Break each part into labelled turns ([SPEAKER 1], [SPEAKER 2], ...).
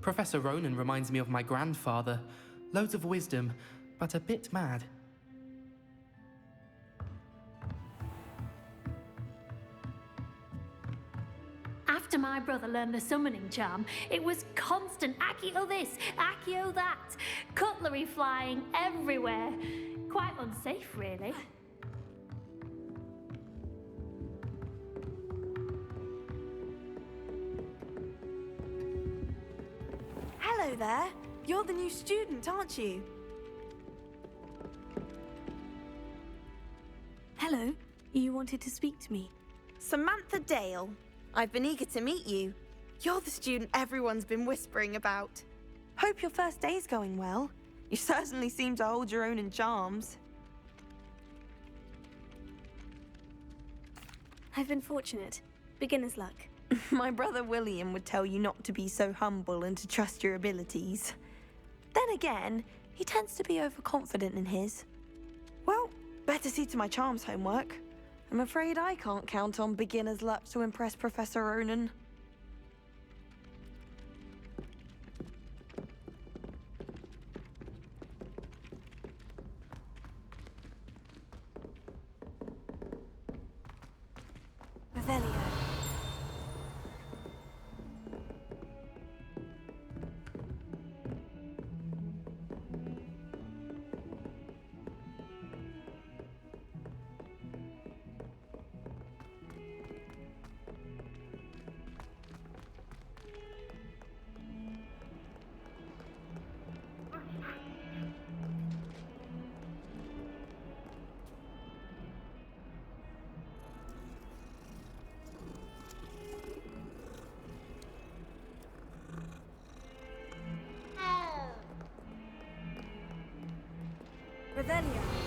[SPEAKER 1] Professor Ronan reminds me of my grandfather. Loads of wisdom, but a bit mad.
[SPEAKER 2] After my brother learned the summoning charm, it was constant Accio this, Accio that. Cutlery flying everywhere. Quite unsafe, really.
[SPEAKER 3] Hello there. You're the new student, aren't you?
[SPEAKER 4] Hello. You wanted to speak to me?
[SPEAKER 3] Samantha Dale. I've been eager to meet you. You're the student everyone's been whispering about. Hope your first day's going well. You certainly seem to hold your own in charms.
[SPEAKER 4] I've been fortunate. Beginner's luck.
[SPEAKER 3] My brother William would tell you not to be so humble and to trust your abilities. Then again, he tends to be overconfident in his. Well, better see to my charms homework. I'm afraid I can't count on beginner's luck to impress Professor Ronan.
[SPEAKER 4] Revelio. Revelio.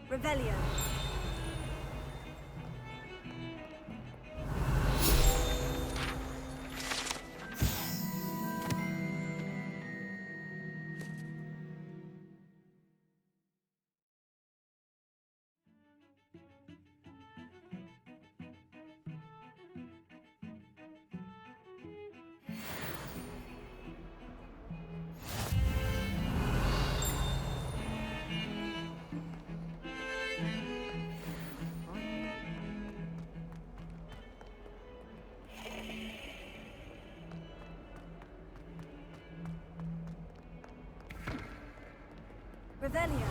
[SPEAKER 4] Revelio. Revelio.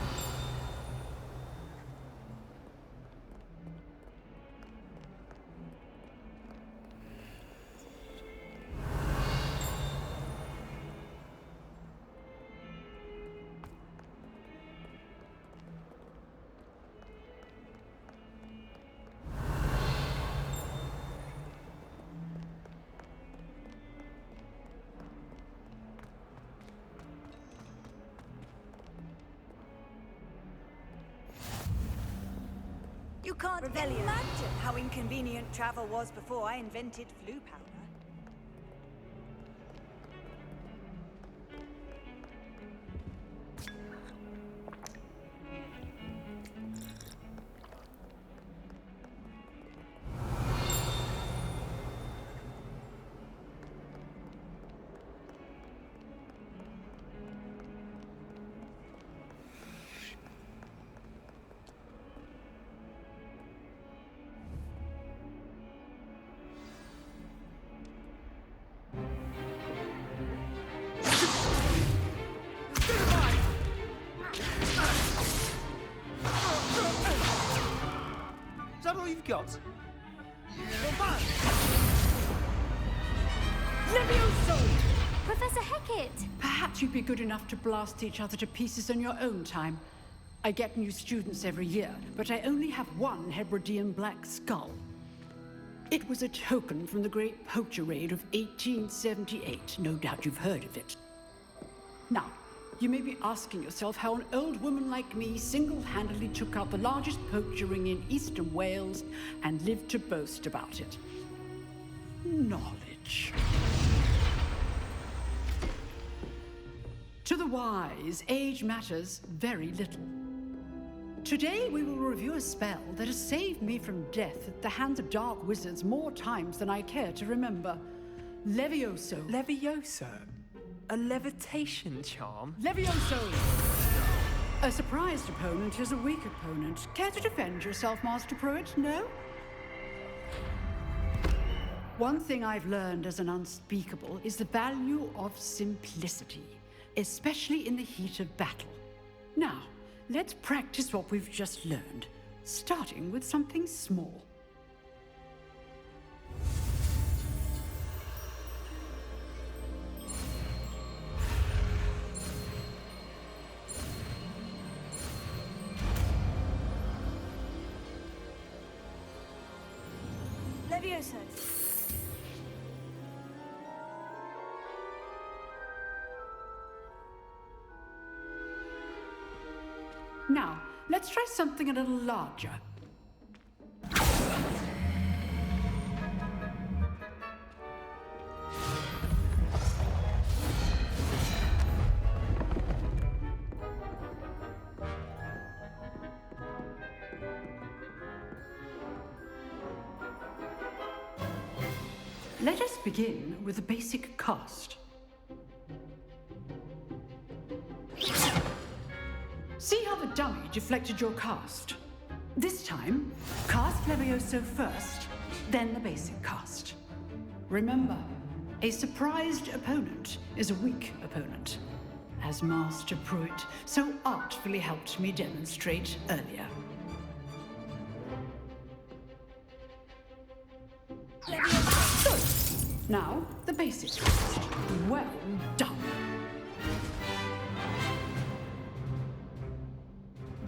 [SPEAKER 5] You can't imagine how inconvenient travel was before I invented flu powder.
[SPEAKER 6] got?
[SPEAKER 7] Levioso!
[SPEAKER 2] Professor Hecat!
[SPEAKER 7] Perhaps you'd be good enough to blast each other to pieces in your own time. I get new students every year, but I only have one Hebridean black skull. It was a token from the Great Poacher Raid of 1878. No doubt you've heard of it. Now, you may be asking yourself how an old woman like me single-handedly took out the largest poacher ring in eastern Wales and lived to boast about it. Knowledge. To the wise, age matters very little. Today we will review a spell that has saved me from death at the hands of dark wizards more times than I care to remember. Levioso.
[SPEAKER 6] Levioso? A levitation charm?
[SPEAKER 7] Levioso! A surprised opponent is a weak opponent. Care to defend yourself, Master Pruitt? No? One thing I've learned as an unspeakable is the value of simplicity, especially in the heat of battle. Now, let's practice what we've just learned, starting with something small.
[SPEAKER 4] Levioso.
[SPEAKER 7] Now, let's try something a little larger. Let us begin with a basic cast. See how the dummy deflected your cast? This time, cast Levioso first, then the basic cast. Remember, a surprised opponent is a weak opponent, as Master Pruitt so artfully helped me demonstrate earlier. Good. Now, the basic cast. Well done.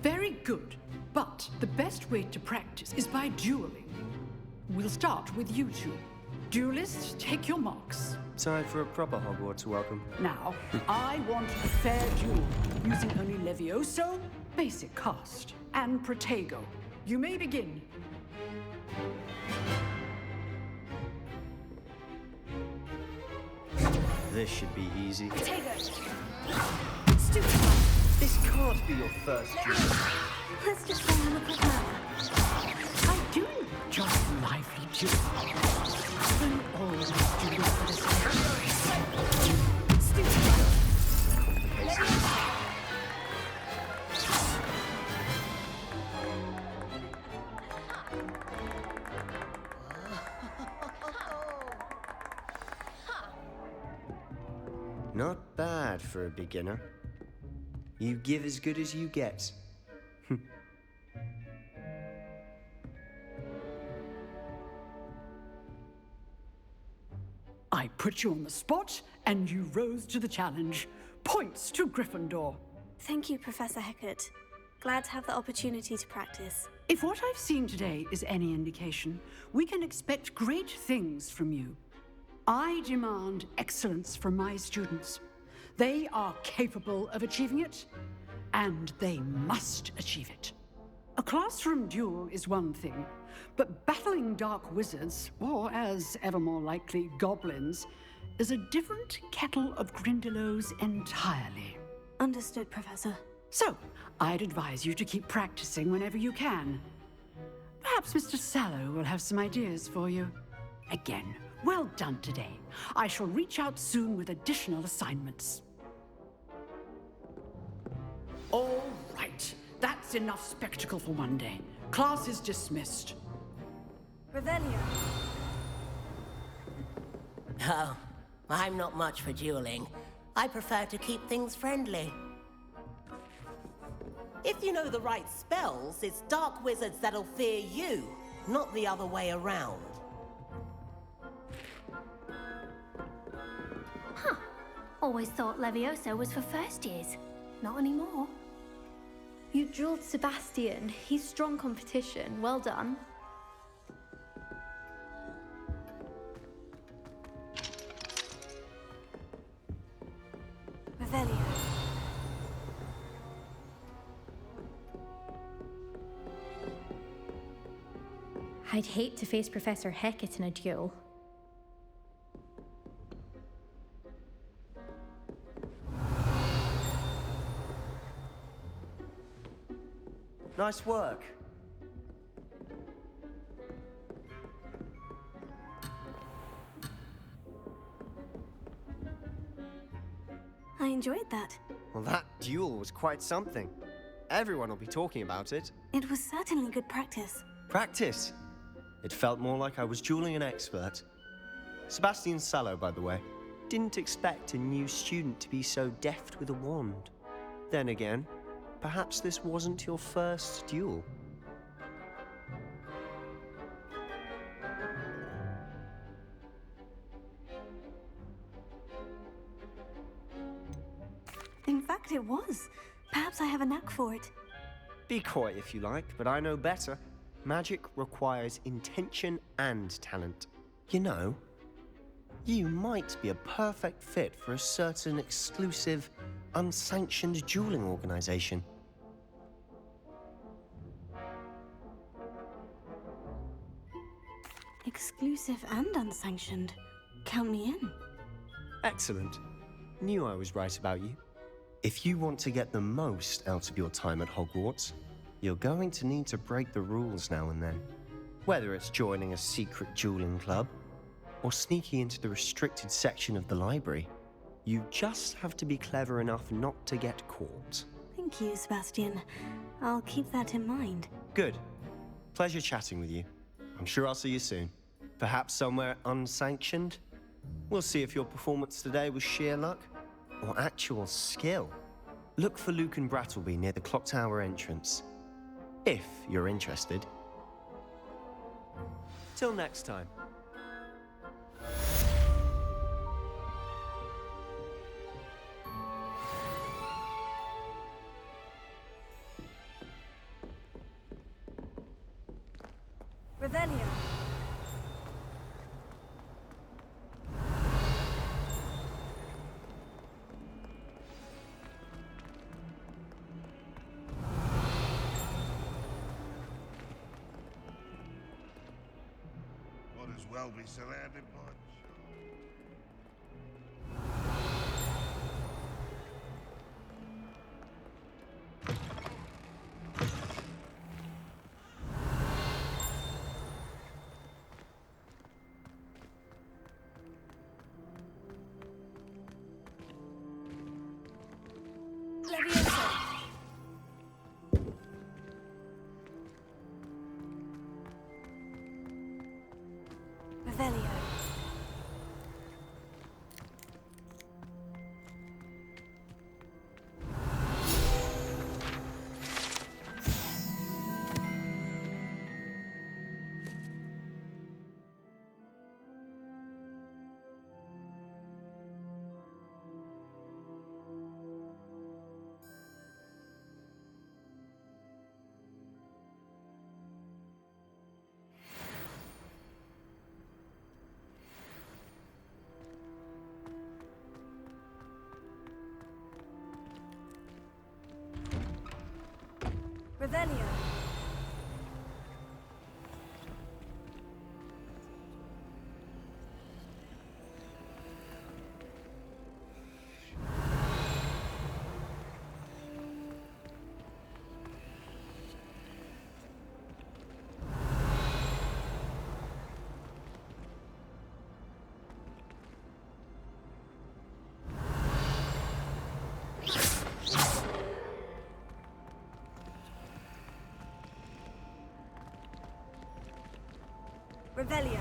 [SPEAKER 7] Very good, but the best way to practice is by dueling. We'll start with you two. Duelists, take your marks.
[SPEAKER 6] Time for a proper Hogwarts welcome.
[SPEAKER 7] Now, I want a fair duel, using only Levioso, basic cast, and Protego. You may begin.
[SPEAKER 6] This should be easy.
[SPEAKER 4] Protego.
[SPEAKER 6] This can't be your first duel.
[SPEAKER 2] Let's just say I'm a quick mother.
[SPEAKER 7] I do enjoy a lively duel. I'm always dueling for the
[SPEAKER 6] Not bad for a beginner. You give as good as you get.
[SPEAKER 7] I put you on the spot, and you rose to the challenge. Points to Gryffindor.
[SPEAKER 4] Thank you, Professor Hecat. Glad to have the opportunity to practice.
[SPEAKER 7] If what I've seen today is any indication, we can expect great things from you. I demand excellence from my students. They are capable of achieving it, and they must achieve it. A classroom duel is one thing, but battling dark wizards, or as ever more likely, goblins, is a different kettle of Grindylows entirely.
[SPEAKER 4] Understood, Professor.
[SPEAKER 7] So, I'd advise you to keep practicing whenever you can. Perhaps Mr. Sallow will have some ideas for you. Again, well done today. I shall reach out soon with additional assignments. All right, that's enough spectacle for one day. Class is dismissed.
[SPEAKER 4] Revelio.
[SPEAKER 8] Oh, I'm not much for dueling. I prefer to keep things friendly. If you know the right spells, it's dark wizards that'll fear you, not the other way around.
[SPEAKER 2] Always thought Levioso was for first years. Not anymore.
[SPEAKER 9] You drilled Sebastian. He's strong competition. Well done.
[SPEAKER 4] Revelio.
[SPEAKER 9] I'd hate to face Professor Hecat in a duel.
[SPEAKER 6] Nice work.
[SPEAKER 4] I enjoyed that.
[SPEAKER 6] Well, that duel was quite something. Everyone will be talking about it.
[SPEAKER 4] It was certainly good practice.
[SPEAKER 6] Practice. It felt more like I was dueling an expert. Sebastian Sallow, by the way. Didn't expect a new student to be so deft with a wand. Then again, perhaps this wasn't your first duel.
[SPEAKER 4] In fact, it was. Perhaps I have a knack for it.
[SPEAKER 6] Be coy if you like, but I know better. Magic requires intention and talent. You know, you might be a perfect fit for a certain exclusive, unsanctioned dueling organization.
[SPEAKER 4] Exclusive and unsanctioned. Count me in.
[SPEAKER 6] Excellent. Knew I was right about you. If you want to get the most out of your time at Hogwarts, you're going to need to break the rules now and then. Whether it's joining a secret dueling club, or sneaking into the restricted section of the library, you just have to be clever enough not to get caught.
[SPEAKER 4] Thank you, Sebastian. I'll keep that in mind.
[SPEAKER 6] Good. Pleasure chatting with you. I'm sure I'll see you soon. Perhaps somewhere unsanctioned? We'll see if your performance today was sheer luck or actual skill. Look for Luke and Brattleby near the clock tower entrance, if you're interested. Till next time.
[SPEAKER 5] Revelio.
[SPEAKER 10] Might as well be surrounded by...
[SPEAKER 5] Levioso.
[SPEAKER 4] Revelio.
[SPEAKER 5] Revelio. Revelio.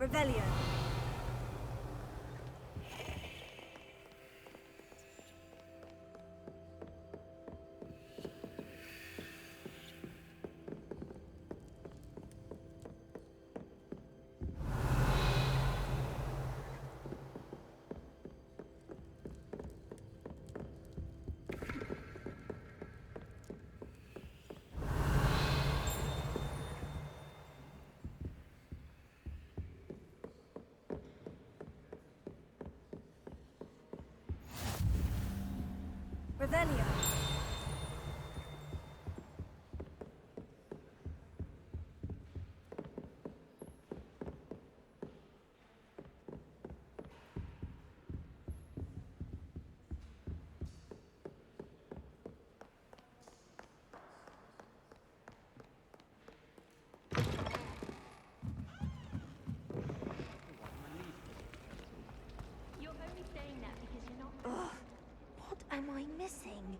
[SPEAKER 5] Revelio. Revelio.
[SPEAKER 2] You're only saying that because you're not.
[SPEAKER 3] Ugh, what am I missing?